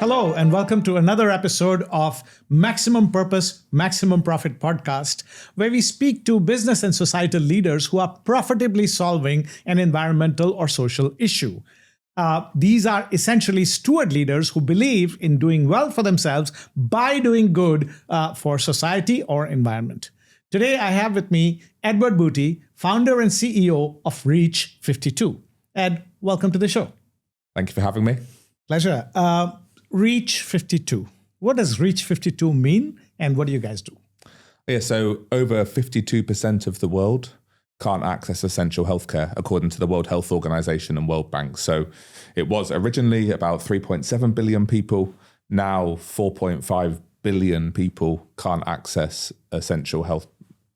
Hello, and welcome to another episode of Maximum Purpose, Maximum Profit podcast, where we speak to business and societal leaders who are profitably solving an environmental or social issue. These are essentially steward leaders who believe in doing well for themselves by doing good for society or environment. Today, I have with me Edward Booty, founder and CEO of Reach 52. Ed, welcome to the show. Thank you for having me. Pleasure. Reach 52. What does Reach 52 mean, and what do you guys do? Yeah, so over 52% of the world can't access essential healthcare, according to the World Health Organization and World Bank. So it was originally about 3.7 billion people. Now 4.5 billion people can't access essential health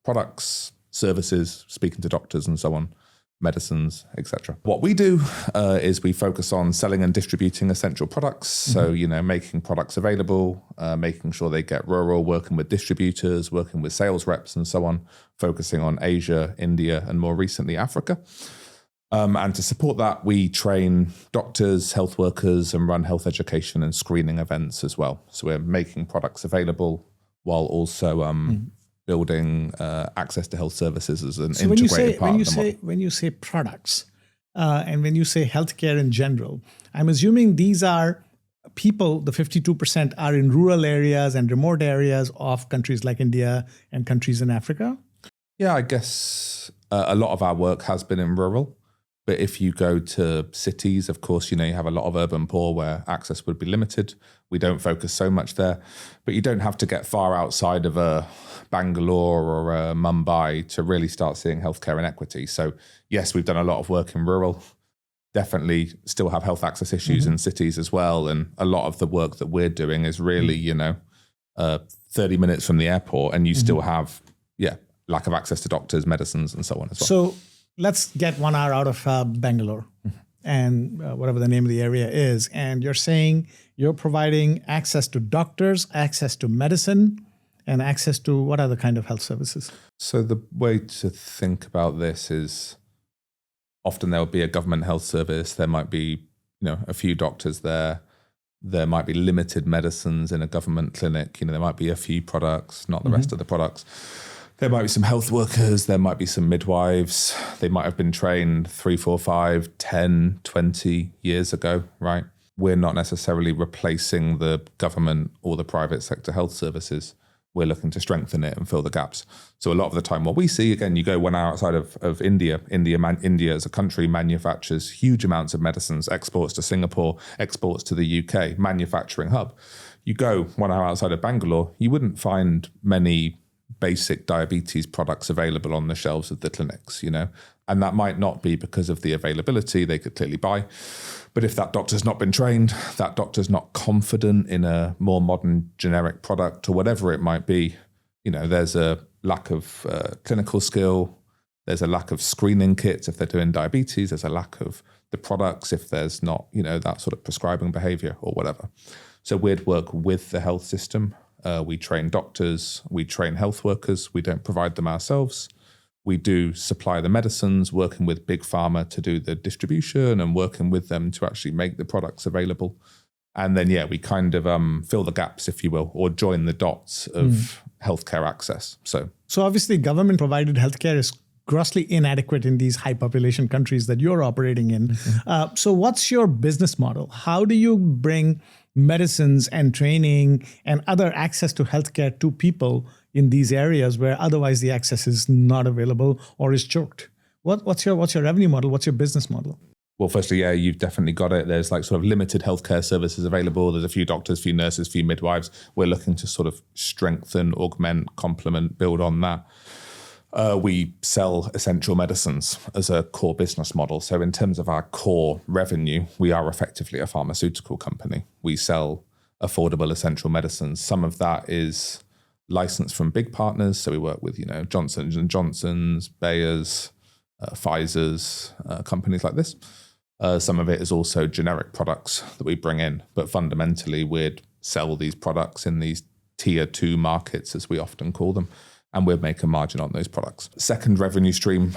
products, services, speaking to doctors and so on, medicines, etc. What we do is we focus on selling and distributing essential products. So, making products available, making sure they get rural, working with distributors, working with sales reps and so on, focusing on Asia, India, and more recently Africa. And to support that, we train doctors, health workers, and run health education and screening events as well. So we're making products available while also building access to health services as an integrated part of the model. When you say products and when you say healthcare in general, I'm assuming these are people, the 52% are in rural areas and remote areas of countries like India and countries in Africa? Yeah, I guess a lot of our work has been in rural. But if you go to cities, of course, you have a lot of urban poor where access would be limited. We don't focus so much there. But you don't have to get far outside of a Bangalore or a Mumbai to really start seeing healthcare inequity. So yes, we've done a lot of work in rural. Definitely still have health access issues in cities as well. And a lot of the work that we're doing is really, 30 minutes from the airport and you still have, lack of access to doctors, medicines and so on as well. So let's get 1 hour out of Bangalore and whatever the name of the area is. And you're saying you're providing access to doctors, access to medicine, and access to what other kind of health services? So the way to think about this is often there will be a government health service. There might be, a few doctors there. There might be limited medicines in a government clinic. There might be a few products, not the rest of the products. There might be some health workers, there might be some midwives. They might have been trained 3, 4, 5, 10, 20 years ago, right? We're not necessarily replacing the government or the private sector health services. We're looking to strengthen it and fill the gaps. So a lot of the time what we see, again, you go 1 hour outside of India. India as a country manufactures huge amounts of medicines, exports to Singapore, exports to the UK, manufacturing hub. You go 1 hour outside of Bangalore, you wouldn't find many basic diabetes products available on the shelves of the clinics, and that might not be because of the availability they could clearly buy. But if that doctor's not been trained, that doctor's not confident in a more modern generic product or whatever it might be, there's a lack of clinical skill, there's a lack of screening kits if they're doing diabetes, there's a lack of the products if there's not, that sort of prescribing behavior or whatever. So we'd work with the health system. We train doctors, we train health workers, we don't provide them ourselves. We do supply the medicines, working with big pharma to do the distribution and working with them to actually make the products available. And then, we kind of fill the gaps, if you will, or join the dots of healthcare access. So obviously government provided healthcare is grossly inadequate in these high population countries that you're operating in. So what's your business model? How do you bring medicines and training and other access to healthcare to people in these areas where otherwise the access is not available or is choked? What's your revenue model? What's your business model? Well, firstly, you've definitely got it. There's sort of limited healthcare services available. There's a few doctors, few nurses, few midwives. We're looking to sort of strengthen, augment, complement, build on that. We sell essential medicines as a core business model. So in terms of our core revenue, we are effectively a pharmaceutical company. We sell affordable essential medicines. Some of that is licensed from big partners. So we work with, Johnson & Johnson's, Bayer's, Pfizer's, companies like this. Some of it is also generic products that we bring in. But fundamentally, we'd sell these products in these tier 2 markets, as we often call them. And we'll make a margin on those products. Second revenue stream,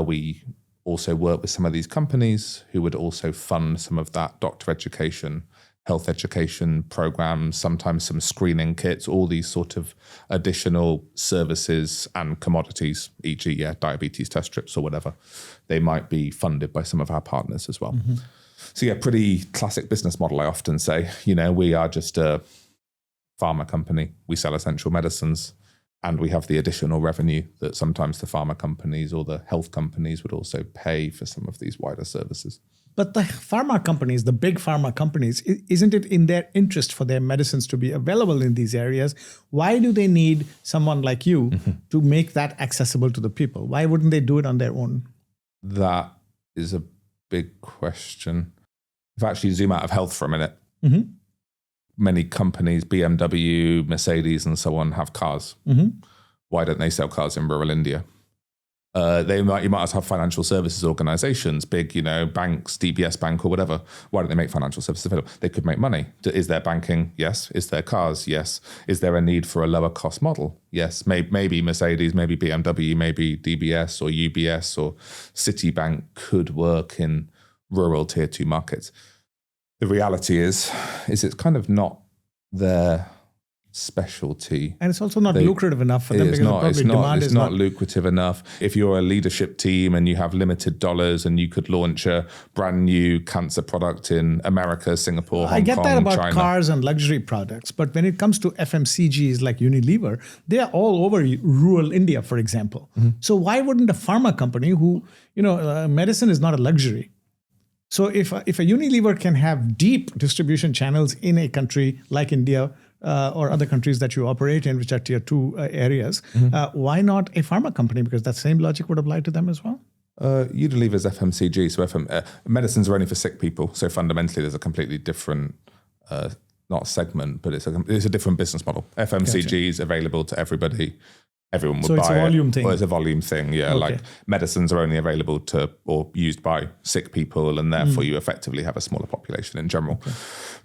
we also work with some of these companies who would also fund some of that doctor education, health education programs, sometimes some screening kits, all these sort of additional services and commodities, e.g., diabetes test strips or whatever. They might be funded by some of our partners as well. Mm-hmm. So pretty classic business model, I often say. We are just a pharma company. We sell essential medicines, and we have the additional revenue that sometimes the pharma companies or the health companies would also pay for some of these wider services. But the pharma companies, the big pharma companies, isn't it in their interest for their medicines to be available in these areas? Why do they need someone like you to make that accessible to the people? Why wouldn't they do it on their own? That is a big question. If I actually zoom out of health for a minute, many companies, BMW, Mercedes, and so on, have cars. Why don't they sell cars in rural India? You might also have financial services organizations, big, banks, DBS Bank or whatever. Why don't they make financial services available? They could make money. Is there banking? Yes. Is there cars? Yes. Is there a need for a lower cost model? Yes. Maybe Mercedes, maybe BMW, maybe DBS or UBS or Citibank could work in rural tier 2 markets. The reality is it's kind of not their specialty. And it's also not lucrative enough for them because it's not lucrative enough. If you're a leadership team and you have limited dollars and you could launch a brand new cancer product in America, Singapore, Hong Kong, I get that about China. Cars and luxury products, but when it comes to FMCGs like Unilever, they are all over rural India, for example. So why wouldn't a pharma company who, medicine is not a luxury. So if a Unilever can have deep distribution channels in a country like India, or other countries that you operate in, which are tier 2 areas, why not a pharma company? Because that same logic would apply to them as well. Unilever's FMCG, so medicines are only for sick people. So fundamentally, there's a completely different, not segment, but it's a different business model. FMCG is available to everybody. Everyone would buy it. So it's a volume thing. Well, it's a volume thing, yeah. Okay. Like medicines are only available to or used by sick people, and therefore you effectively have a smaller population in general. Okay.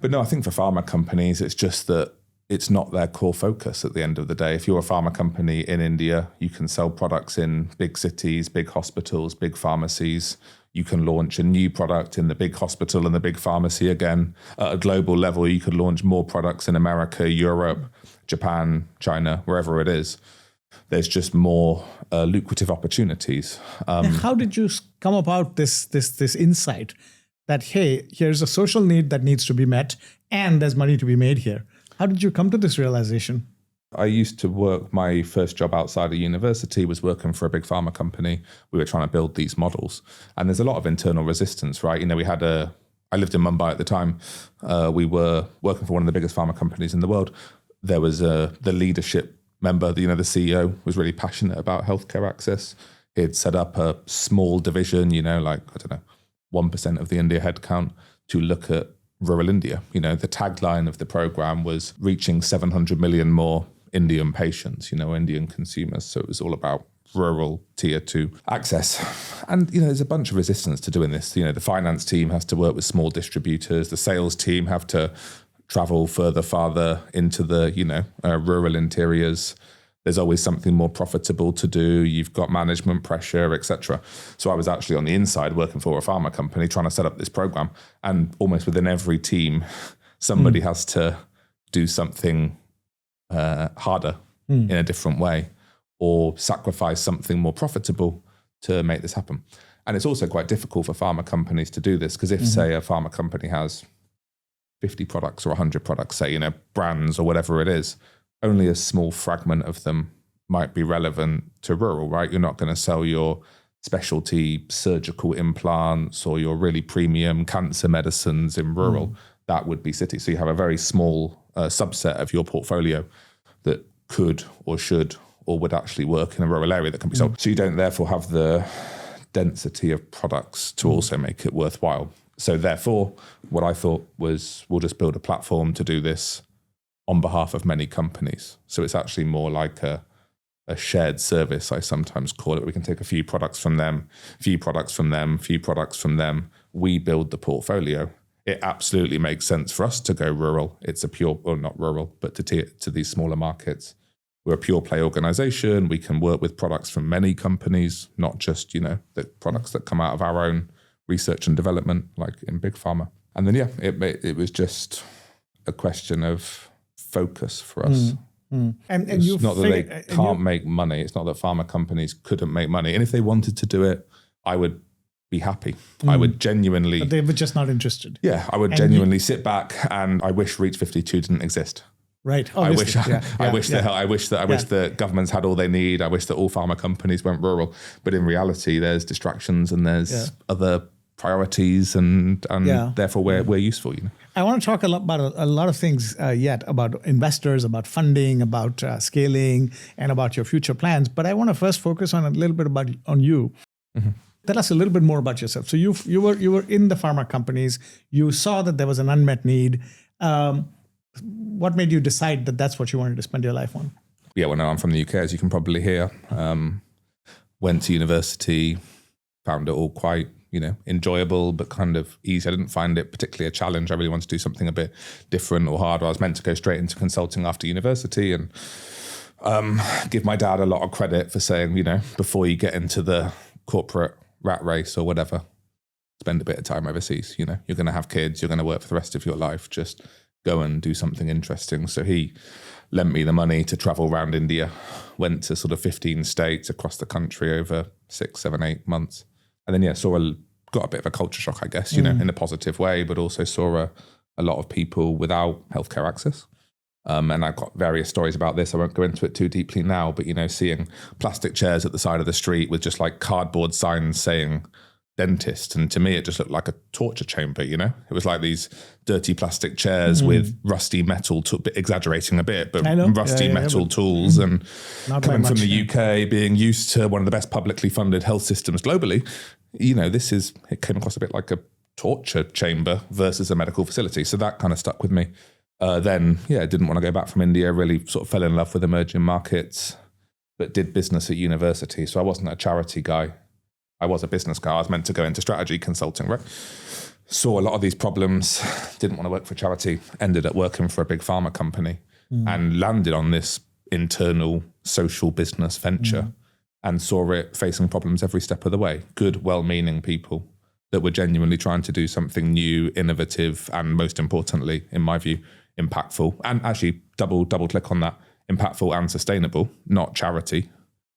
But no, I think for pharma companies, it's just that it's not their core focus at the end of the day. If you're a pharma company in India, you can sell products in big cities, big hospitals, big pharmacies. You can launch a new product in the big hospital and the big pharmacy again. At a global level, you could launch more products in America, Europe, Japan, China, wherever it is. There's just more lucrative opportunities. How did you come about this insight that, hey, here's a social need that needs to be met and there's money to be made here? How did you come to this realization? I used to work, my first job outside of university was working for a big pharma company. We were trying to build these models. And there's a lot of internal resistance, right? I lived in Mumbai at the time. We were working for one of the biggest pharma companies in the world. There was the leadership member, the CEO, was really passionate about healthcare access. He'd set up a small division, 1% of the India headcount to look at rural India. The tagline of the program was reaching 700 million more Indian patients, Indian consumers. So it was all about rural tier 2 access. And, there's a bunch of resistance to doing this. The finance team has to work with small distributors. The sales team have to travel farther into the, rural interiors. There's always something more profitable to do. You've got management pressure, etc. So I was actually on the inside working for a pharma company trying to set up this program. And almost within every team, somebody has to do something harder in a different way or sacrifice something more profitable to make this happen. And it's also quite difficult for pharma companies to do this because if, say, a pharma company has 50 products or 100 products, say, brands or whatever it is, only a small fragment of them might be relevant to rural, right? You're not going to sell your specialty surgical implants or your really premium cancer medicines in rural. That would be city. So you have a very small subset of your portfolio that could or should or would actually work in a rural area that can be sold. So you don't therefore have the density of products to also make it worthwhile. So therefore, what I thought was we'll just build a platform to do this on behalf of many companies. So it's actually more like a shared service, I sometimes call it. We can take a few products from them, few products from them, few products from them. We build the portfolio. It absolutely makes sense for us to go rural. It's a pure, or not rural, but to these smaller markets. We're a pure play organization. We can work with products from many companies, not just, the products that come out of our own research and development, like in big pharma. And then, it was just a question of focus for us. And It's you not that they can't make money. It's not that pharma companies couldn't make money. And if they wanted to do it, I would be happy. I would genuinely... But they were just not interested. Yeah, I would genuinely sit back, and I wish Reach 52 didn't exist. Right. I wish that governments had all they need. I wish that all pharma companies went rural. But in reality, there's distractions and there's other priorities, and therefore we're useful. I want to talk about a lot of things yet, about investors, about funding, about scaling, and about your future plans. But I want to first focus on a little bit on you. Mm-hmm. Tell us a little bit more about yourself. So you were in the pharma companies. You saw that there was an unmet need. What made you decide that that's what you wanted to spend your life on? Yeah, well, no, I'm from the UK, as you can probably hear. Went to university, found it all quite enjoyable, but kind of easy. I didn't find it particularly a challenge. I really wanted to do something a bit different or hard. I was meant to go straight into consulting after university, and give my dad a lot of credit for saying, before you get into the corporate rat race or whatever, spend a bit of time overseas. You're going to have kids, you're going to work for the rest of your life. Just go and do something interesting. So he lent me the money to travel around India, went to sort of 15 states across the country over 6, 7, 8 months. And then, got a bit of a culture shock, I guess, in a positive way, but also saw a lot of people without healthcare access. And I've got various stories about this. I won't go into it too deeply now, but, seeing plastic chairs at the side of the street with just like cardboard signs saying dentist. And to me, it just looked like a torture chamber, It was like these dirty plastic chairs with rusty metal, exaggerating a bit, but rusty metal tools. And coming from the UK, being used to one of the best publicly funded health systems globally, it came across a bit like a torture chamber versus a medical facility. So that kind of stuck with me. Then, didn't want to go back from India, really sort of fell in love with emerging markets, but did business at university. So I wasn't a charity guy. I was a business guy. I was meant to go into strategy consulting, right? Saw a lot of these problems, didn't want to work for charity, ended up working for a big pharma company and landed on this internal social business venture and saw it facing problems every step of the way. Good, well-meaning people that were genuinely trying to do something new, innovative, and most importantly, in my view, impactful. And actually, double click on that, impactful and sustainable, not charity,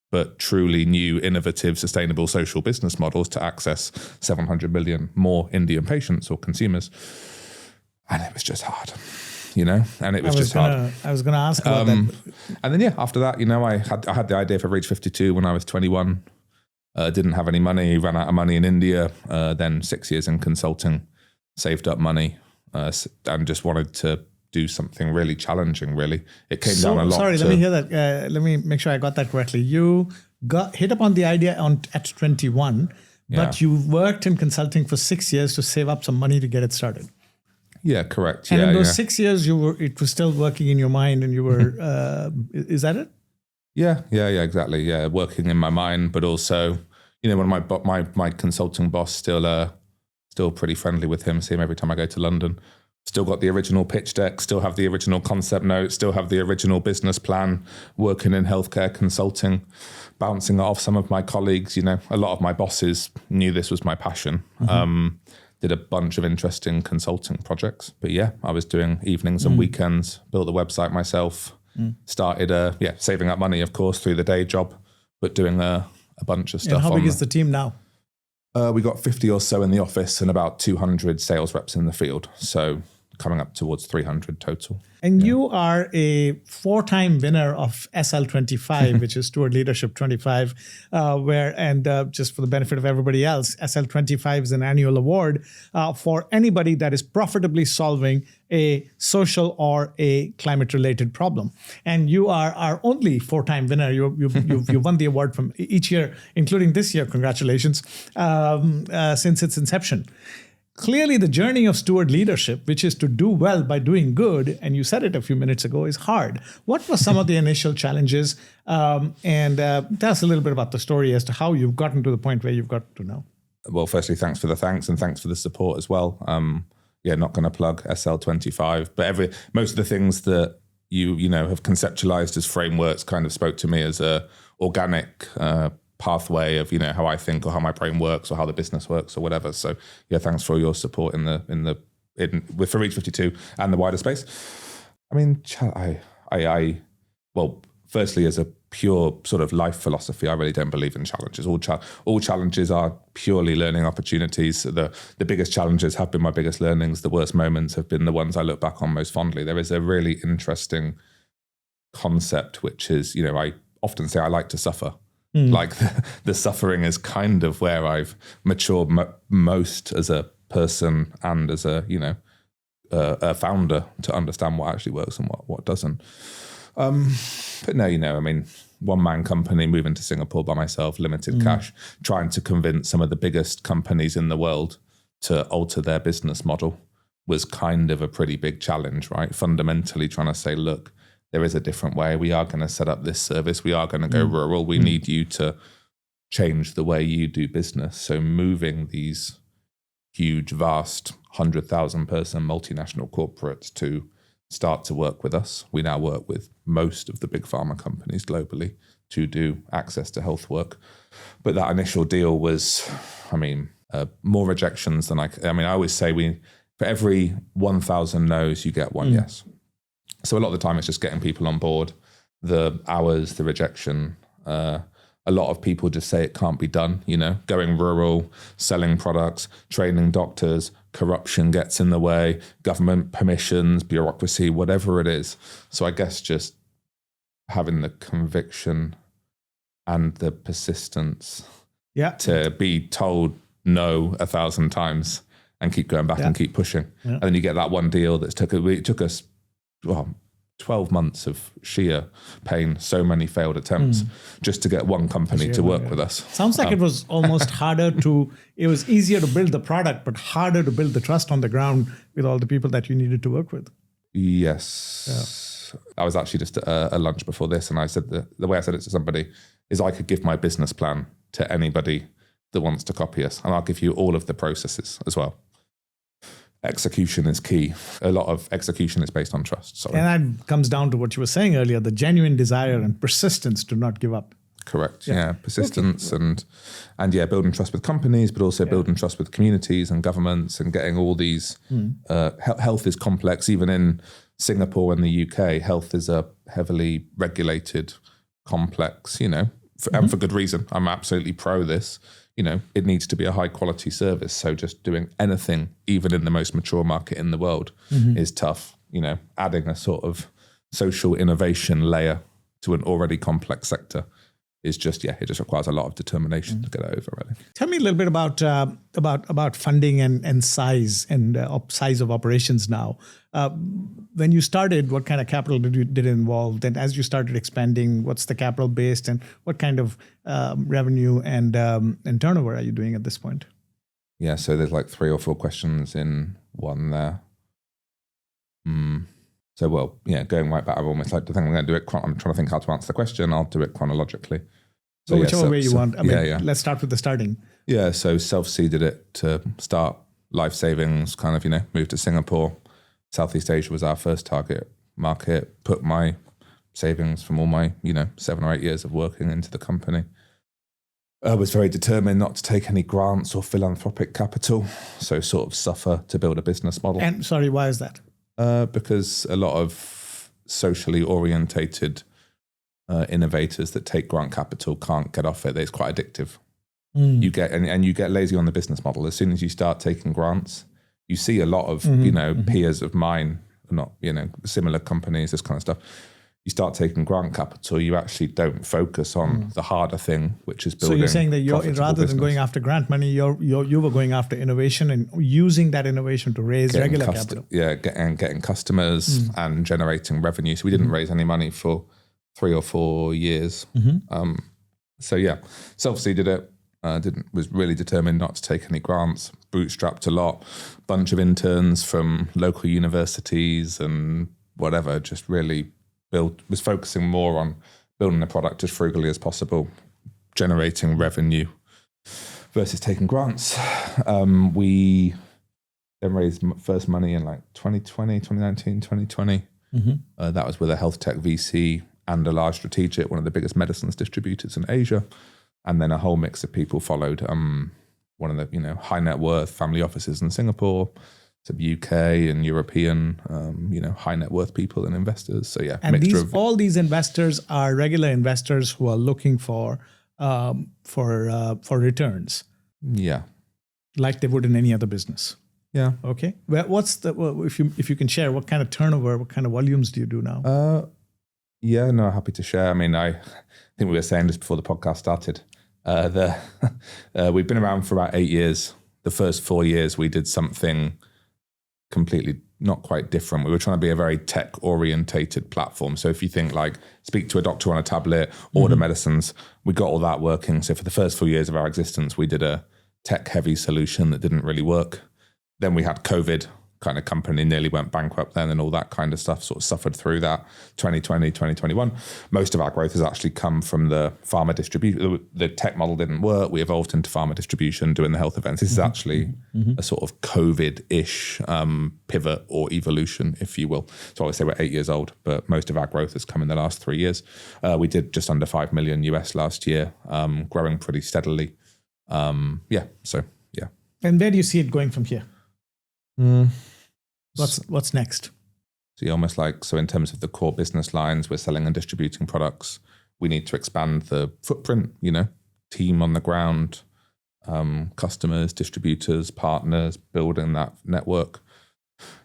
but truly new, innovative, sustainable social business models to access 700 million more Indian patients or consumers. And it was just hard, and it was just hard. I was going to ask about that. And then, after that, I had the idea for Reach 52 when I was 21. Didn't have any money, ran out of money in India, then 6 years in consulting, saved up money, and just wanted to do something really challenging, really. It came down a lot. Sorry, let me hear that. Let me make sure I got that correctly. You hit upon the idea at 21, but you worked in consulting for 6 years to save up some money to get it started. Yeah, correct. And in those 6 years, it was still working in your mind, and you were, is that it? Yeah, exactly. Yeah, working in my mind, but also, when my consulting boss, still pretty friendly with him, see him every time I go to London. Still got the original pitch deck, still have the original concept note, still have the original business plan, working in healthcare consulting, bouncing it off some of my colleagues. A lot of my bosses knew this was my passion. Did a bunch of interesting consulting projects. But I was doing evenings and weekends, built the website myself, started saving up money, of course, through the day job, but doing a bunch of stuff. And how big is the team now? We got 50 or so in the office and about 200 sales reps in the field. So coming up towards 300 total. And you are a 4-time winner of SL25, which is Steward Leadership 25, just for the benefit of everybody else, SL25 is an annual award for anybody that is profitably solving a social or a climate-related problem. And you are our only 4-time winner. You've won the award from each year, including this year. Congratulations, since its inception. Clearly, the journey of steward leadership, which is to do well by doing good, and you said it a few minutes ago, is hard. What were some of the initial challenges? And tell us a little bit about the story as to how you've gotten to the point where you've got to now. Well, firstly, thanks for the thanks and thanks for the support as well. Not going to plug SL25, but most of the things that you have conceptualized as frameworks kind of spoke to me as a organic pathway of how I think or how my brain works or how the business works or whatever. So thanks for your support in the for Reach 52 and the wider space. I mean, well, firstly, as a pure sort of life philosophy, I really don't believe in challenges. All challenges are purely learning opportunities. The biggest challenges have been my biggest learnings. The worst moments have been the ones I look back on most fondly. There is a really interesting concept, which is, I often say I like to suffer. Like the suffering is kind of where I've matured most as a person and as a founder to understand what actually works and what doesn't. But no, I mean, one-man company, moving to Singapore by myself, limited cash, trying to convince some of the biggest companies in the world to alter their business model was kind of a pretty big challenge, right? Fundamentally trying to say, look, there is a different way. We are going to set up this service. We are going to go rural. We need you to change the way you do business. So moving these huge, vast, 100,000 person multinational corporates to start to work with us. We now work with most of the big pharma companies globally to do access to health work. But that initial deal was, more rejections than I always say for every 1,000 no's, you get one yes. So a lot of the time it's just getting people on board, the hours, the rejection. A lot of people just say it can't be done, going rural, selling products, training doctors, corruption gets in the way, government permissions, bureaucracy, whatever it is. So I guess just having the conviction and the persistence to be told no 1,000 times and keep going back and keep pushing. Yeah. And then you get that one deal it took us 12 months of sheer pain, so many failed attempts just to get one company to work with us. Sounds like it was almost it was easier to build the product, but harder to build the trust on the ground with all the people that you needed to work with. Yes. Yeah. I was actually just at a lunch before this, and I said the way I said it to somebody is I could give my business plan to anybody that wants to copy us, and I'll give you all of the processes as well. Execution is key. A lot of execution is based on trust. Sorry. And that comes down to what you were saying earlier, the genuine desire and persistence to not give up. Correct. Yeah. Persistence and building trust with companies, but also building trust with communities and governments and getting all these, health is complex. Even in Singapore and the UK, health is a heavily regulated, complex, and for good reason. I'm absolutely pro this. It needs to be a high quality service. So just doing anything, even in the most mature market in the world, is tough. Adding a sort of social innovation layer to an already complex sector is just, it just requires a lot of determination to get it over, really. Tell me a little bit about funding and size and size of operations now. When you started, what kind of capital did it involve? Then as you started expanding, what's the capital based and what kind of revenue and turnover are you doing at this point? Yeah, so there's like 3 or 4 questions in one there. So, going right back, I've almost like to think I'm going to do it. I'm trying to think how to answer the question. I'll do it chronologically. So whichever way you want. Let's start with the starting. Yeah, so self-seeded it to start life savings, kind of, moved to Singapore. Southeast Asia was our first target market, put my savings from all my, 7 or 8 years of working into the company. I was very determined not to take any grants or philanthropic capital, so sort of suffer to build a business model. And sorry, why is that? Because a lot of socially orientated innovators that take grant capital can't get off it. It's quite addictive. You get lazy on the business model. As soon as you start taking grants, you see a lot of peers of mine, not similar companies, this kind of stuff. You start taking grant capital, you actually don't focus on the harder thing, which is building. So you're saying that rather than going after grant money, you were going after innovation and using that innovation to raise regular capital. Yeah, getting customers and generating revenue. So we didn't raise any money for 3 or 4 years. Self-seeded it. Was really determined not to take any grants. Bootstrapped a lot. Bunch of interns from local universities and whatever. Just really was focusing more on building the product as frugally as possible, generating revenue versus taking grants. We then raised first money in like 2019, 2020. That was with a health tech VC and a large strategic, one of the biggest medicines distributors in Asia. And then a whole mix of people followed. One of the high net worth family offices in Singapore, UK and European, high net worth people and investors. So yeah, and all these investors are regular investors who are looking for returns. Yeah, like they would in any other business. Yeah. Okay. Well, if you can share, what kind of turnover, what kind of volumes do you do now? Yeah, no, happy to share. I mean, I think we were saying this before the podcast started. We've been around for about 8 years. The first 4 years, we did something completely not quite different. We were trying to be a very tech orientated platform. So if you think like speak to a doctor on a tablet, order medicines, we got all that working. So for the first 4 years of our existence, we did a tech heavy solution that didn't really work. Then we had COVID, kind of company nearly went bankrupt then, and all that kind of stuff sort of suffered through that. 2020, 2021. Most of our growth has actually come from the pharma distribution. The tech model didn't work. We evolved into pharma distribution, doing the health events. This is actually a sort of COVID-ish pivot or evolution, if you will. So I always say we're 8 years old, but most of our growth has come in the last 3 years. We did just under 5 million US last year, growing pretty steadily. And where do you see it going from here? What's next? So almost like, so in terms of the core business lines, we're selling and distributing products. We need to expand the footprint, team on the ground, customers, distributors, partners, building that network.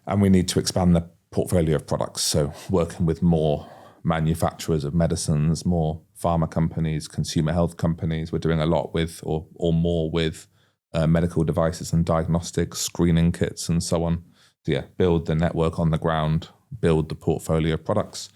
And we need to expand the portfolio of products. So working with more manufacturers of medicines, more pharma companies, consumer health companies. We're doing a lot with or more with medical devices and diagnostics, screening kits and so on. So yeah, build the network on the ground, build the portfolio of products.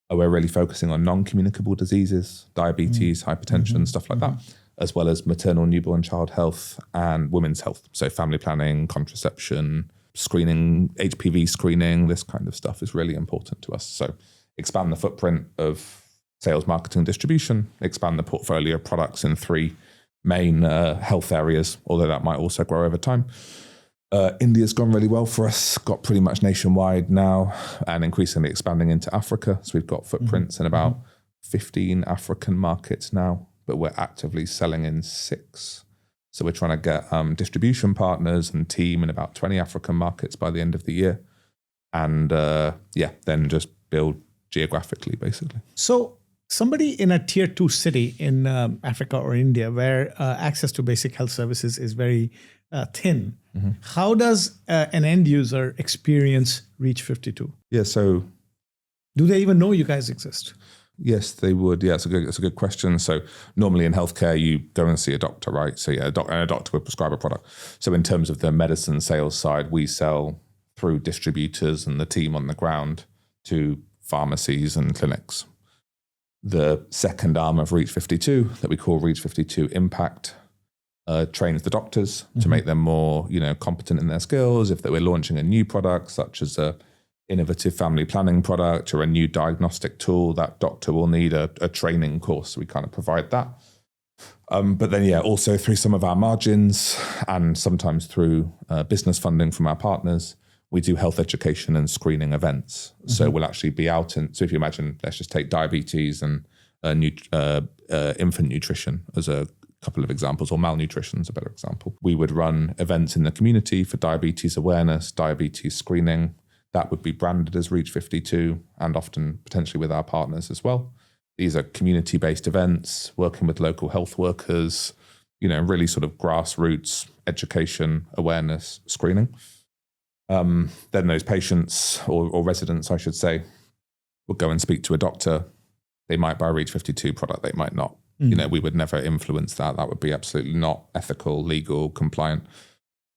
We're really focusing on non-communicable diseases, diabetes, hypertension, stuff like that, as well as maternal, newborn, child health and women's health. So family planning, contraception, screening, HPV screening, this kind of stuff is really important to us. So expand the footprint of sales, marketing, distribution, expand the portfolio of products in 3 main health areas, although that might also grow over time. India's gone really well for us, got pretty much nationwide now and increasingly expanding into Africa. So we've got footprints in about 15 African markets now, but we're actively selling in 6. So we're trying to get distribution partners and team in about 20 African markets by the end of the year. And then just build geographically, basically. So somebody in a tier 2 city in Africa or India where access to basic health services is very thin, how does an end user experience Reach 52? Yeah, so do they even know you guys exist? Yes, they would. Yeah, it's a good question. So normally in healthcare, you go and see a doctor, right? So yeah, a doctor would prescribe a product. So in terms of the medicine sales side, we sell through distributors and the team on the ground to pharmacies and clinics. The second arm of Reach 52 that we call Reach 52 Impact trains the doctors to make them more, competent in their skills. If they were launching a new product, such as a innovative family planning product or a new diagnostic tool, that doctor will need a training course. So we kind of provide that. But then, also through some of our margins and sometimes through business funding from our partners, we do health education and screening events. So we'll actually be out so if you imagine, let's just take diabetes and infant nutrition as a couple of examples, or malnutrition is a better example. We would run events in the community for diabetes awareness, diabetes screening. That would be branded as Reach 52 and often potentially with our partners as well. These are community-based events, working with local health workers, really sort of grassroots education, awareness, screening. Then those patients or residents, I should say, would go and speak to a doctor. They might buy a Reach 52 product, they might not. We would never influence that. That would be absolutely not ethical, legal, compliant.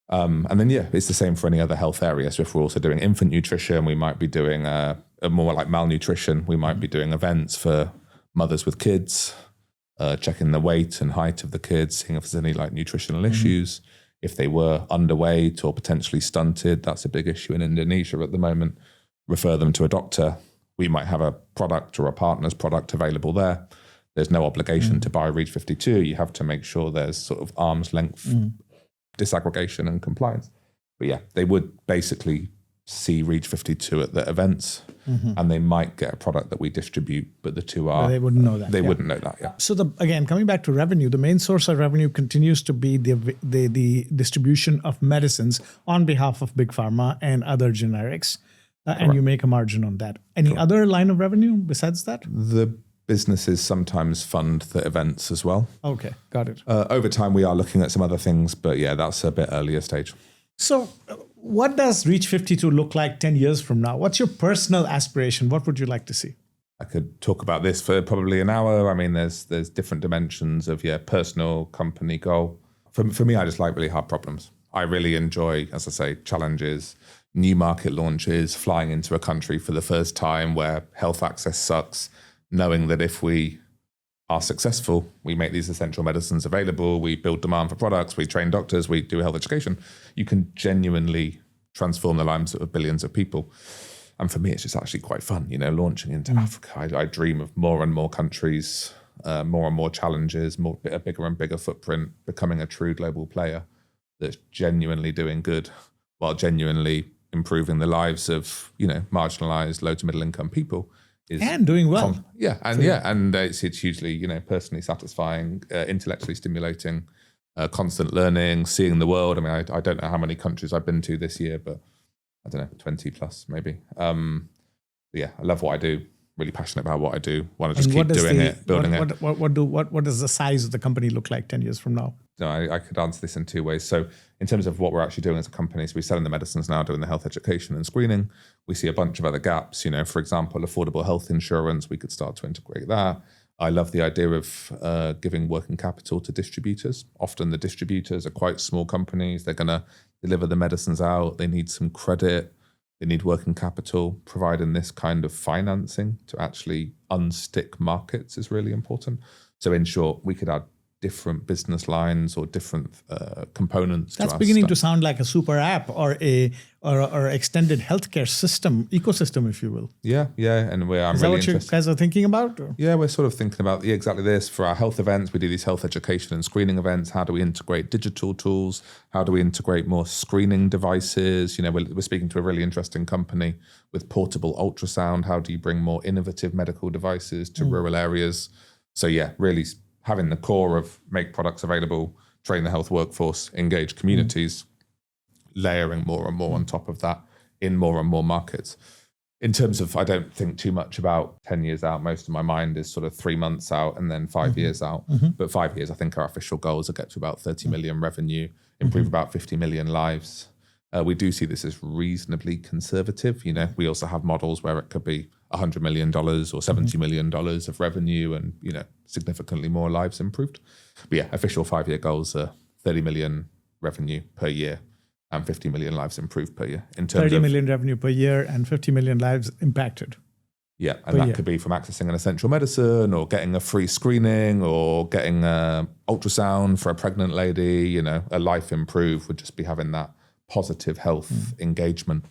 And then, it's the same for any other health area. So if we're also doing infant nutrition, we might be doing a more like malnutrition. We might be doing events for mothers with kids, checking the weight and height of the kids, seeing if there's any like nutritional issues. If they were underweight or potentially stunted, that's a big issue in Indonesia at the moment. Refer them to a doctor. We might have a product or a partner's product available there. There's no obligation to buy Reach 52. You have to make sure there's sort of arm's length disaggregation and compliance. But they would basically see Reach 52 at the events, and they might get a product that we distribute, but the two are... They wouldn't know that. They wouldn't know that, yeah. So again, coming back to revenue, the main source of revenue continues to be the distribution of medicines on behalf of Big Pharma and other generics, and you make a margin on that. Any other line of revenue besides that? The businesses sometimes fund the events as well. Okay, got it. Over time, we are looking at some other things, but yeah, that's a bit earlier stage. So what does Reach 52 look like 10 years from now? What's your personal aspiration? What would you like to see? I could talk about this for probably an hour. I mean, there's different dimensions of, personal, company goal. For me, I just like really hard problems. I really enjoy, as I say, challenges, new market launches, flying into a country for the first time where health access sucks, knowing that if we are successful, we make these essential medicines available, we build demand for products, we train doctors, we do health education, you can genuinely transform the lives of billions of people. And for me, it's just actually quite fun, launching into Africa. I dream of more and more countries, more and more challenges, a bigger and bigger footprint, becoming a true global player that's genuinely doing good while genuinely improving the lives of, marginalized, low to middle income people. And doing well. And it's hugely, personally satisfying, intellectually stimulating, constant learning, seeing the world. I mean, I don't know how many countries I've been to this year, but I don't know, 20 plus maybe. I love what I do. Really passionate about what I do. Want to just keep doing it, building it. What does the size of the company look like 10 years from now? I could answer this in two ways. So in terms of what we're actually doing as a company, so we're selling the medicines now, doing the health education and screening. We see a bunch of other gaps, for example, affordable health insurance, we could start to integrate that. I love the idea of giving working capital to distributors. Often the distributors are quite small companies. They're going to deliver the medicines out. They need some credit. They need working capital. Providing this kind of financing to actually unstick markets is really important. So in short, we could add different business lines or different components. That's beginning to sound like a super app or extended healthcare ecosystem, if you will. Yeah, and I'm really interested. Is that what you guys are thinking about? Or? Yeah, we're sort of thinking about exactly this. For our health events, we do these health education and screening events. How do we integrate digital tools? How do we integrate more screening devices? We're speaking to a really interesting company with portable ultrasound. How do you bring more innovative medical devices to rural areas? So really having the core of make products available, train the health workforce, engage communities, layering more and more on top of that in more and more markets. In terms of, I don't think too much about 10 years out. Most of my mind is sort of 3 months out and then 5 years out. But 5 years, I think our official goals are get to about 30 million revenue, improve about 50 million lives. We do see this as reasonably conservative. We also have models where it could be $100 million or $70 million of revenue and, significantly more lives improved. But official 5-year goals are 30 million revenue per year and 50 million lives improved per year. In terms 30 million revenue per year and 50 million lives impacted. Yeah, and that could be from accessing an essential medicine or getting a free screening or getting an ultrasound for a pregnant lady. A life improved would just be having that positive health engagement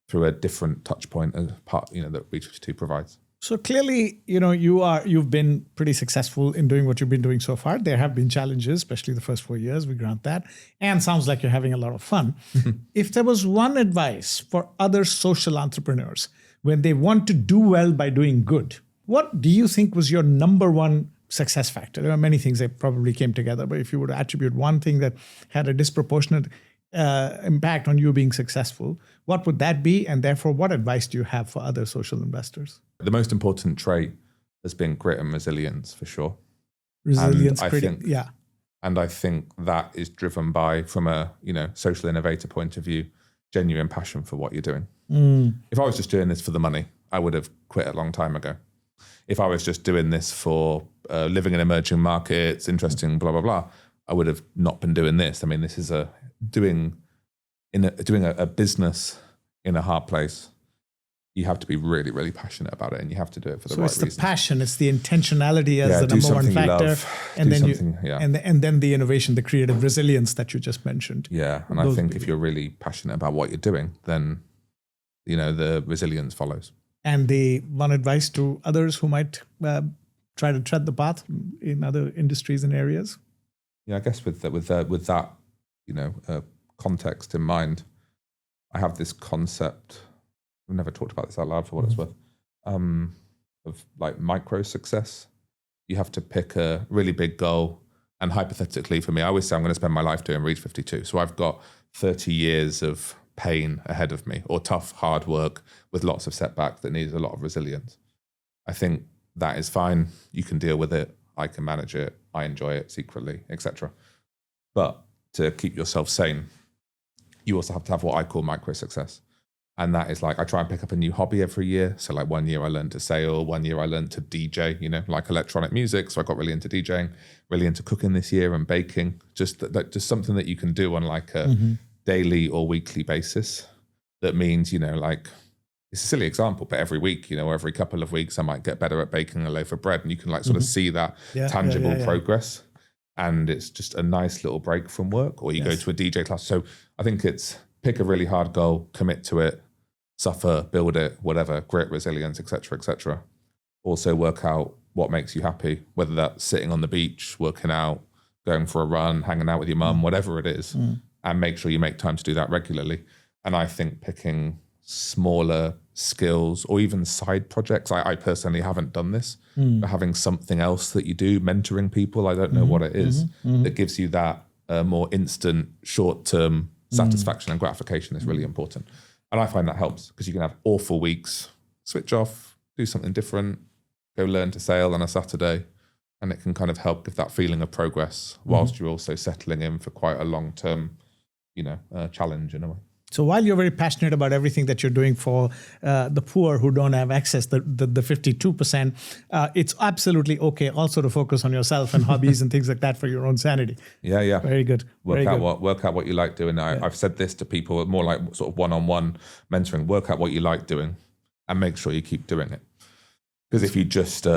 through a different touch point as part, that Reach 52 provides. So clearly, you've been pretty successful in doing what you've been doing so far. There have been challenges, especially the first 4 years, we grant that. And sounds like you're having a lot of fun. If there was one advice for other social entrepreneurs when they want to do well by doing good, what do you think was your number one success factor? There are many things that probably came together, but if you were to attribute one thing that had a disproportionate impact on you being successful, what would that be? And therefore, what advice do you have for other social investors? The most important trait has been grit and resilience, for sure. Resilience, And I think that is driven by, from a social innovator point of view, genuine passion for what you're doing. If I was just doing this for the money, I would have quit a long time ago. If I was just doing this for living in emerging markets, interesting, blah, blah, blah, I would have not been doing this. I mean, this is doing a business in a hard place. You have to be really, really passionate about it, and you have to do it for the right reasons. So it's the passion, it's the intentionality as the number one factor, and then the innovation, the creative resilience that you just mentioned. Yeah, and I think if you're really passionate about what you're doing, then the resilience follows. And the one advice to others who might try to tread the path in other industries and areas. Yeah, I guess with that context in mind, I have this concept I've never talked about this out loud for what it's worth, of like micro success. You have to pick a really big goal. And hypothetically for me, I always say I'm going to spend my life doing Read 52. So I've got 30 years of pain ahead of me, or tough, hard work with lots of setbacks that needs a lot of resilience. I think that is fine. You can deal with it. I can manage it. I enjoy it secretly, etc. But to keep yourself sane, you also have to have what I call micro success. And that is like, I try and pick up a new hobby every year. So like 1 year I learned to sail, 1 year I learned to DJ, like electronic music. So I got really into DJing, really into cooking this year and baking. Just something that you can do on like a daily or weekly basis. That means, like, it's a silly example, but every week, or every couple of weeks, I might get better at baking a loaf of bread, and you can like sort of see that tangible progress. And it's just a nice little break from work, or you go to a DJ class. So I think it's pick a really hard goal, commit to it, suffer, build it, whatever, grit, resilience, etc., etc. Also work out what makes you happy, whether that's sitting on the beach, working out, going for a run, hanging out with your mum, whatever it is, and make sure you make time to do that regularly. And I think picking smaller skills or even side projects, I personally haven't done this, but having something else that you do, mentoring people, I don't know what it is, that gives you that more instant, short-term satisfaction and gratification is really important. And I find that helps, because you can have awful weeks, switch off, do something different, go learn to sail on a Saturday, and it can kind of help give that feeling of progress whilst you're also settling in for quite a long-term, challenge in a way. So while you're very passionate about everything that you're doing for the poor who don't have access, the 52%, it's absolutely okay also to focus on yourself and hobbies and things like that for your own sanity. Yeah. Very good. Work out what you like doing. I've said this to people more like sort of one-on-one mentoring. Work out what you like doing and make sure you keep doing it. Because if you just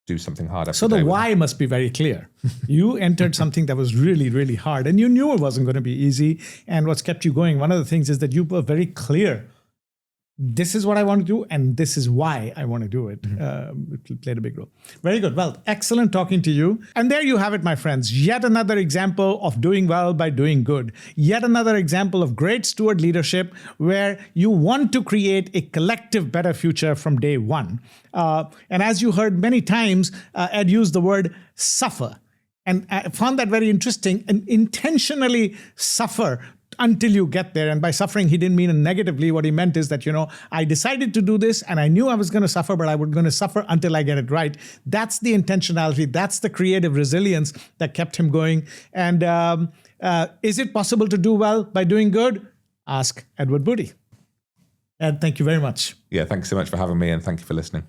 do something hard. So the why must be very clear. You entered something that was really, really hard, and you knew it wasn't going to be easy. And what's kept you going, one of the things is that you were very clear. This is what I want to do, and this is why I want to do it. It played a big role. Very good. Well, excellent talking to you. And there you have it, my friends. Yet another example of doing well by doing good. Yet another example of great steward leadership, where you want to create a collective better future from day one. And as you heard many times, Ed used the word suffer. And I found that very interesting, and intentionally suffer until you get there. And by suffering, he didn't mean it negatively. What he meant is that, I decided to do this and I knew I was going to suffer, but I was going to suffer until I get it right. That's the intentionality. That's the creative resilience that kept him going. And is it possible to do well by doing good? Ask Edward Booty. Ed, thank you very much. Yeah, thanks so much for having me, and thank you for listening.